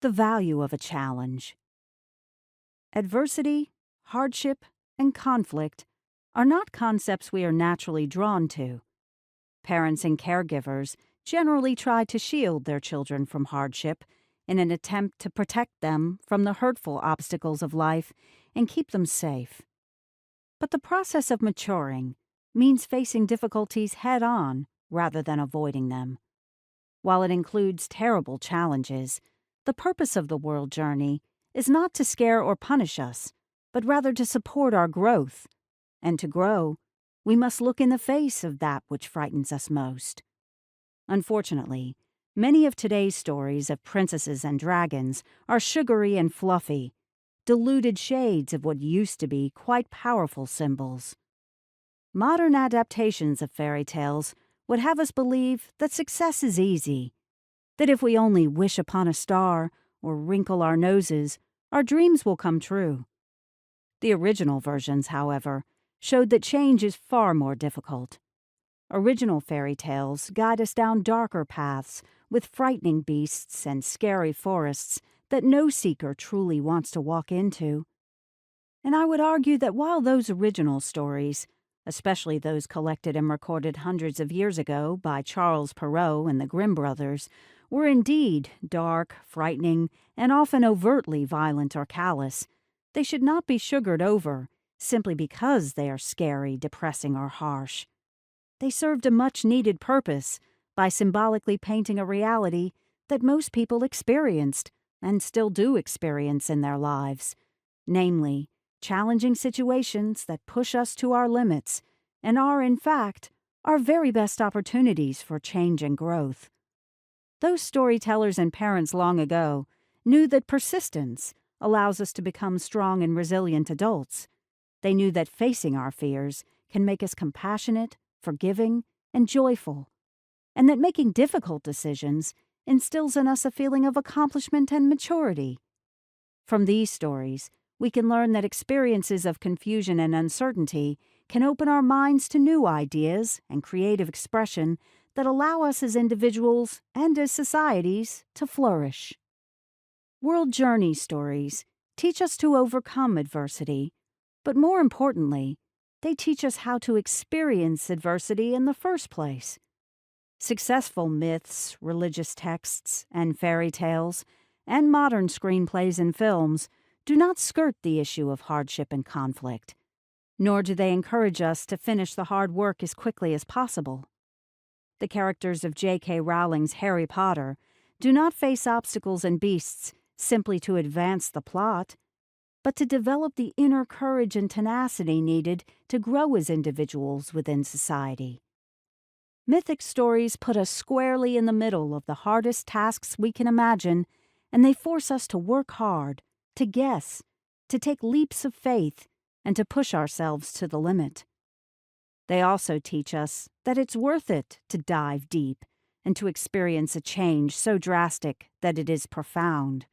The value of a challenge. Adversity, hardship, and conflict are not concepts we are naturally drawn to. Parents and caregivers generally try to shield their children from hardship in an attempt to protect them from the hurtful obstacles of life and keep them safe. But the process of maturing means facing difficulties head-on rather than avoiding them. While it includes terrible challenges, the purpose of the world journey is not to scare or punish us, but rather to support our growth. And to grow, we must look in the face of that which frightens us most. Unfortunately, many of today's stories of princesses and dragons are sugary and fluffy, diluted shades of what used to be quite powerful symbols. Modern adaptations of fairy tales would have us believe that success is easy, that if we only wish upon a star or wrinkle our noses, our dreams will come true. The original versions, however, showed that change is far more difficult. Original fairy tales guide us down darker paths with frightening beasts and scary forests that no seeker truly wants to walk into. And I would argue that while those original stories, especially those collected and recorded hundreds of years ago by Charles Perrault and the Grimm brothers, were indeed dark, frightening, and often overtly violent or callous, they should not be sugared over simply because they are scary, depressing, or harsh. They served a much-needed purpose by symbolically painting a reality that most people experienced and still do experience in their lives, namely, challenging situations that push us to our limits and are, in fact, our very best opportunities for change and growth. Those storytellers and parents long ago knew that persistence allows us to become strong and resilient adults. They knew that facing our fears can make us compassionate, forgiving, and joyful, and that making difficult decisions instills in us a feeling of accomplishment and maturity. From these stories, we can learn that experiences of confusion and uncertainty can open our minds to new ideas and creative expression that allow us as individuals and as societies to flourish. World journey stories teach us to overcome adversity, but more importantly, they teach us how to experience adversity in the first place. Successful myths, religious texts, and fairy tales, and modern screenplays and films do not skirt the issue of hardship and conflict, nor do they encourage us to finish the hard work as quickly as possible. The characters of J.K. Rowling's Harry Potter do not face obstacles and beasts simply to advance the plot, but to develop the inner courage and tenacity needed to grow as individuals within society. Mythic stories put us squarely in the middle of the hardest tasks we can imagine, and they force us to work hard, to guess, to take leaps of faith, and to push ourselves to the limit. They also teach us that it's worth it to dive deep and to experience a change so drastic that it is profound.